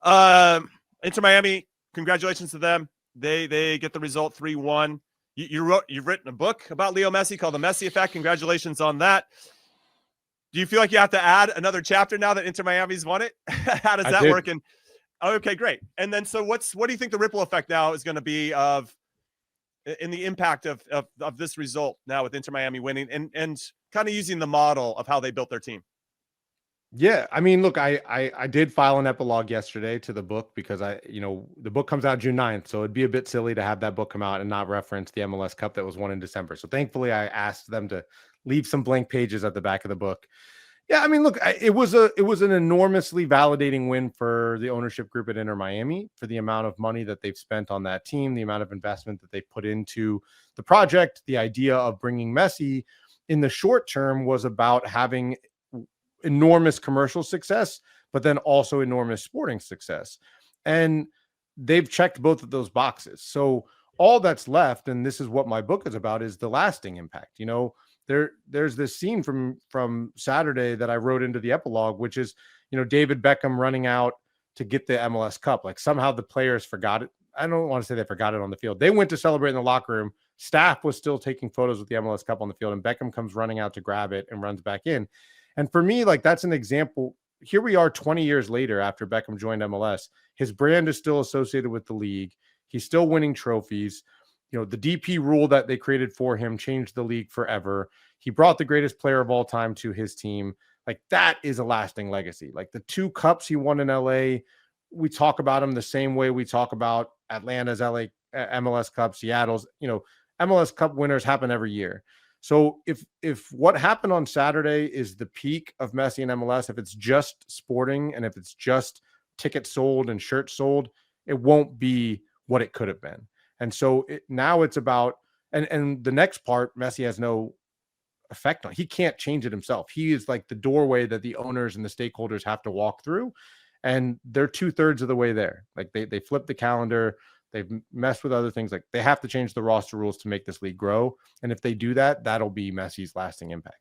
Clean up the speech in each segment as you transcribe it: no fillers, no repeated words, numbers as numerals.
Inter Miami, congratulations to them. They get the result 3-1. You've written a book about Leo Messi called The Messi Effect. Congratulations on that. Do you feel like you have to add another chapter now that Inter Miami's won it? How does that work? And okay, great. And then so what do you think the ripple effect now is going to be in the impact of this result now with Inter Miami winning and kind of using the model of how they built their team? Yeah, I mean, look, I did file an epilogue yesterday to the book because the book comes out June 9th, so it'd be a bit silly to have that book come out and not reference the MLS Cup that was won in December. So thankfully, I asked them to leave some blank pages at the back of the book. Yeah, I mean, look, it was an enormously validating win for the ownership group at Inter Miami for the amount of money that they've spent on that team, the amount of investment that they put into the project. The idea of bringing Messi in the short term was about having enormous commercial success, but then also enormous sporting success. And they've checked both of those boxes. So all that's left, and this is what my book is about, is the lasting impact. There's this scene from Saturday that I wrote into the epilogue, which is, David Beckham running out to get the MLS Cup. Like somehow the players forgot it. I don't want to say they forgot it on the field. They went to celebrate in the locker room. Staff was still taking photos with the MLS Cup on the field, and Beckham comes running out to grab it and runs back in. And for me, like that's an example. Here we are 20 years later after Beckham joined MLS. His brand is still associated with the league. He's still winning trophies. The DP rule that they created for him changed the league forever. He brought the greatest player of all time to his team. Like that is a lasting legacy. Like the 2 cups he won in LA, we talk about him the same way we talk about Atlanta's LA MLS Cup, Seattle's, MLS Cup winners happen every year. So if what happened on Saturday is the peak of Messi and MLS, if it's just sporting and if it's just tickets sold and shirts sold, it won't be what it could have been. And so now it's about, and the next part, Messi has no effect on. He can't change it himself. He is like the doorway that the owners and the stakeholders have to walk through. And they're 2/3 of the way there. Like they flipped the calendar. They've messed with other things. Like they have to change the roster rules to make this league grow. And if they do that, that'll be Messi's lasting impact.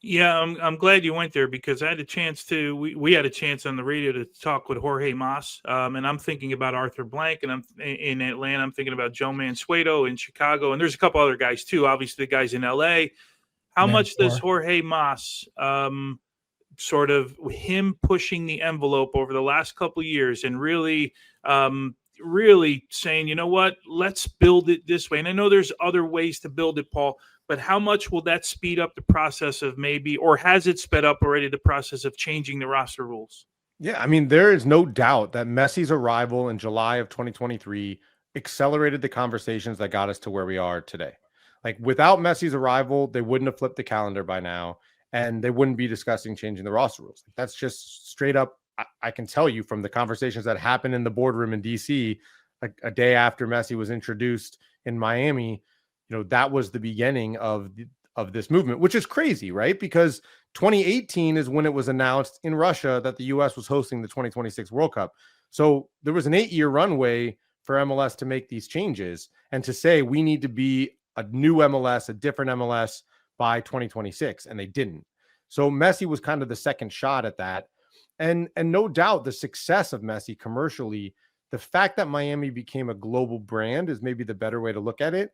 Yeah, I'm glad you went there because I had a chance to. We had a chance on the radio to talk with Jorge Mas, and I'm thinking about Arthur Blank, and I'm in Atlanta. I'm thinking about Joe Mansueto in Chicago, and there's a couple other guys too. Obviously, the guys in LA. How much does Jorge Mas, sort of him pushing the envelope over the last couple of years, and really saying, you know what, let's build it this way. And I know there's other ways to build it, Paul, but how much will that speed up the process of maybe, or has it sped up already, the process of changing the roster rules? Yeah, I mean, there is no doubt that Messi's arrival in July of 2023 accelerated the conversations that got us to where we are today. Like without Messi's arrival, they wouldn't have flipped the calendar by now, and they wouldn't be discussing changing the roster rules. That's just straight up. I can tell you from the conversations that happened in the boardroom in DC, like a day after Messi was introduced in Miami, that was the beginning of this movement, which is crazy, right? Because 2018 is when it was announced in Russia that the US was hosting the 2026 World Cup. So there was an 8-year runway for MLS to make these changes and to say we need to be a new MLS, a different MLS by 2026, and they didn't. So Messi was kind of the second shot at that. And no doubt the success of Messi commercially, the fact that Miami became a global brand is maybe the better way to look at it,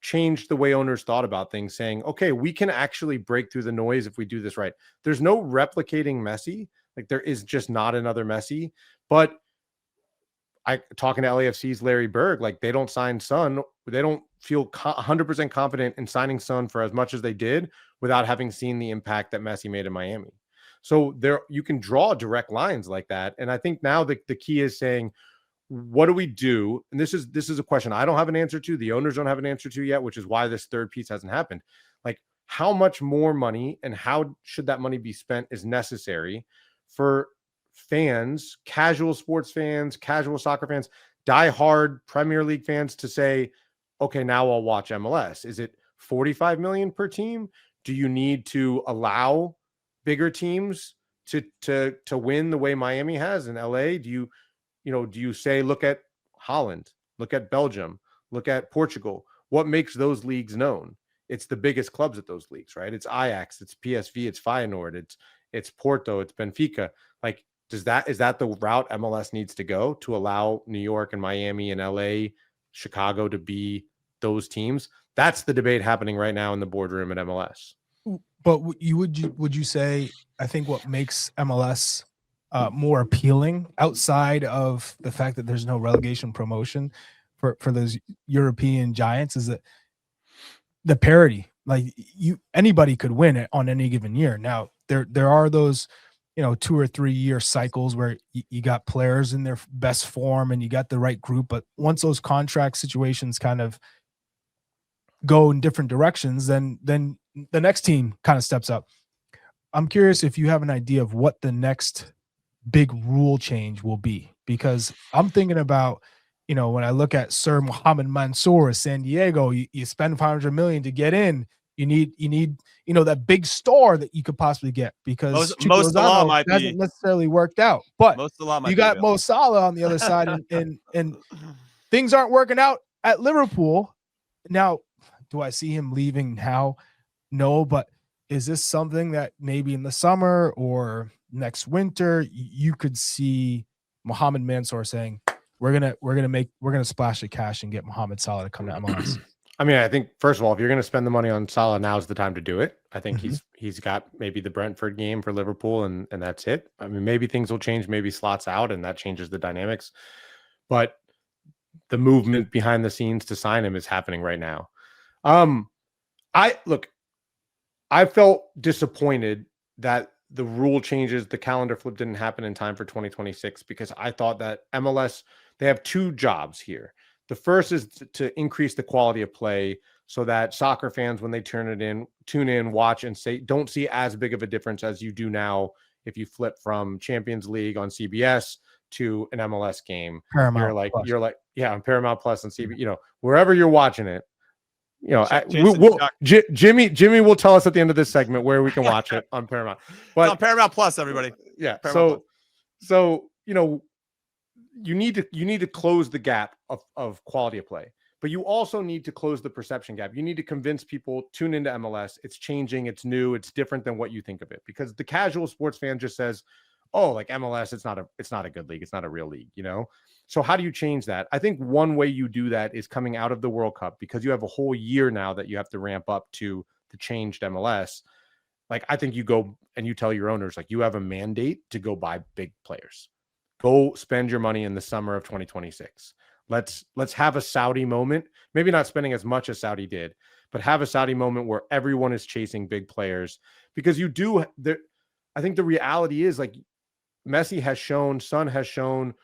changed the way owners thought about things, saying, okay, we can actually break through the noise if we do this right. There's no replicating Messi. Like there is just not another Messi. But talking to LAFC's Larry Berg, like they don't sign Son. They don't feel 100% confident in signing Son for as much as they did without having seen the impact that Messi made in Miami. So there, you can draw direct lines like that. And I think now the key is saying, what do we do? And this is a question I don't have an answer to. The owners don't have an answer to yet, which is why this third piece hasn't happened. Like how much more money and how should that money be spent is necessary for fans, casual sports fans, casual soccer fans, diehard Premier League fans to say, okay, now I'll watch MLS. Is it 45 million per team? Do you need to allow bigger teams to win the way Miami has in LA? Do you say, look at Holland, look at Belgium, look at Portugal? What makes those leagues known? It's the biggest clubs at those leagues, right? It's Ajax, it's PSV, it's Feyenoord, it's Porto, it's Benfica. Like is that the route MLS needs to go to allow New York and Miami and LA, Chicago to be those teams? That's the debate happening right now in the boardroom at MLS. But would you say, I think what makes MLS more appealing outside of the fact that there's no relegation promotion for those European giants is that the parity. Like anybody could win it on any given year. Now there are those, 2 or 3 year cycles where you got players in their best form and you got the right group. But once those contract situations kind of go in different directions, then the next team kind of steps up. I'm curious if you have an idea of what the next big rule change will be, because I'm thinking about, when I look at Sir Mohammed Mansour of San Diego, you spend $500 million to get in. You need that big star that you could possibly get, because Mo Salah might hasn't necessarily worked out. But you got Mo Salah on the other side, and things aren't working out at Liverpool. Now, do I see him leaving now? No, but is this something that maybe in the summer or next winter you could see Mohammed Mansour saying, we're gonna splash the cash and get Mohamed Salah to come to MLS? I mean, I think first of all, if you're going to spend the money on Salah, now's the time to do it. I think he's got maybe the Brentford game for Liverpool, and that's it. I mean, maybe things will change, maybe slots out, and that changes the dynamics. But the movement behind the scenes to sign him is happening right now. I felt disappointed that the rule changes, the calendar flip didn't happen in time for 2026, because I thought that MLS, they have two jobs here. The first is to increase the quality of play so that soccer fans, when they tune in, watch, and don't see as big of a difference as you do now if you flip from Champions League on CBS to an MLS game. Paramount you're like, yeah, on Paramount Plus on CBS, wherever you're watching it. Jimmy will tell us at the end of this segment where we can watch it on Paramount. But it's on Paramount Plus, everybody. Yeah. Paramount So you need to close the gap of quality of play, but you also need to close the perception gap. You need to convince people, tune into MLS. It's changing. It's new. It's different than what you think of it, because the casual sports fan just says, oh, like MLS, it's not a good league. It's not a real league, So how do you change that? I think one way you do that is coming out of the World Cup, because you have a whole year now that you have to ramp up to the changed MLS. Like, I think you go and you tell your owners, like, you have a mandate to go buy big players. Go spend your money in the summer of 2026. Let's have a Saudi moment. Maybe not spending as much as Saudi did, but have a Saudi moment where everyone is chasing big players, because I think the reality is, like, Messi has shown, Son has shown,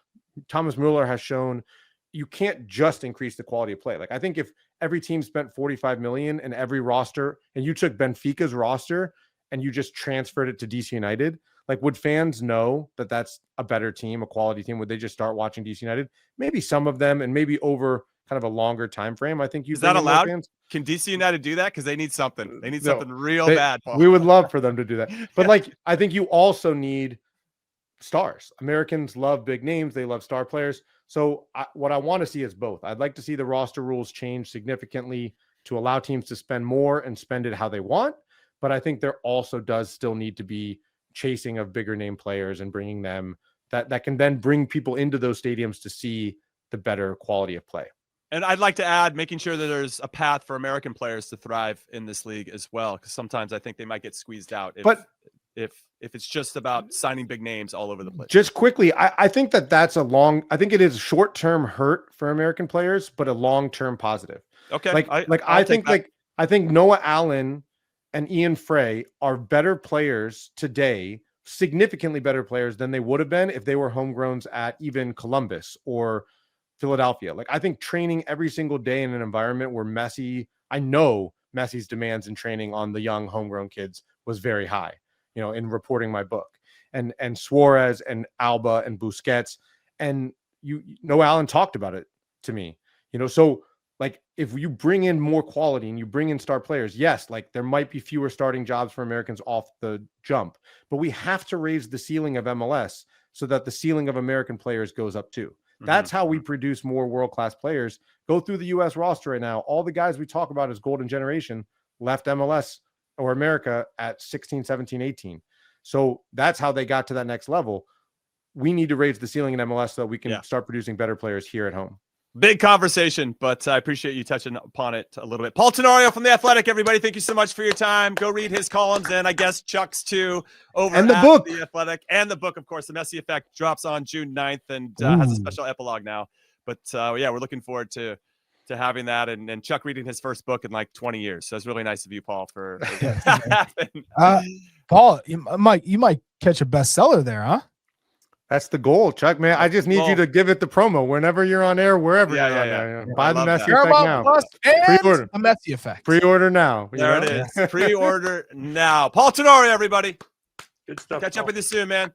Thomas Müller has shown, you can't just increase the quality of play. Like, I think if every team spent $45 million and every roster, and you took Benfica's roster and you just transferred it to DC United, like, would fans know that that's a better team, a quality team? Would they just start watching DC United? Maybe some of them, and maybe over kind of a longer time frame. I think is that allowed? Can DC United do that? Because they need something. They need something real bad, Paul. We would love for them to do that. But like, I think you also need stars. Americans love big names. They love star players. So what I want to see is both. I'd like to see the roster rules change significantly to allow teams to spend more and spend it how they want. But I think there also does still need to be chasing of bigger name players and bringing them that can then bring people into those stadiums to see the better quality of play. And I'd like to add, making sure that there's a path for American players to thrive in this league as well, because sometimes I think they might get squeezed out if it's just about signing big names all over the place. Just quickly, I think that's I think it is a short-term hurt for American players, but a long-term positive. Okay. I think Noah Allen and Ian Frey are better players today, significantly better players than they would have been if they were homegrowns at even Columbus or Philadelphia. Like, I think training every single day in an environment where I know Messi's demands in training on the young homegrown kids was very high, in reporting my book, and Suarez and Alba and Busquets, and Noah Allen talked about it to me, so like, if you bring in more quality and you bring in star players, yes, like, there might be fewer starting jobs for Americans off the jump, but we have to raise the ceiling of MLS so that the ceiling of American players goes up too. That's how we produce more world-class players. Go through the U.S. roster right now. All the guys we talk about as golden generation left MLS or America at 16, 17, 18. So that's how they got to that next level. we need to raise the ceiling in MLS so that we can Yeah. start producing better players here at home. Big conversation, but I appreciate you touching upon it a little bit. Paul Tenorio from The Athletic, everybody, thank you so much for your time. Go read his columns and I guess Chuck's too over And the at book. The Athletic. And the book, of course, The Messi Effect drops on June 9th and has a Ooh. special epilogue now. But yeah, we're looking forward to having that and Chuck reading his first book in like 20 years. So it's really nice of you, Paul, for Paul, you might catch a bestseller there, huh? That's the goal, Chuck, man. I just need you to give it the promo whenever you're on air, wherever Yeah, you're yeah, on yeah. there. Buy the Messi Effect Paramount now. Plus and Pre-order. the Messi Effect. Pre-order now. There it is. Pre-order now. Paul Tenorio, everybody. Good stuff. Catch up Paul. with you soon, man.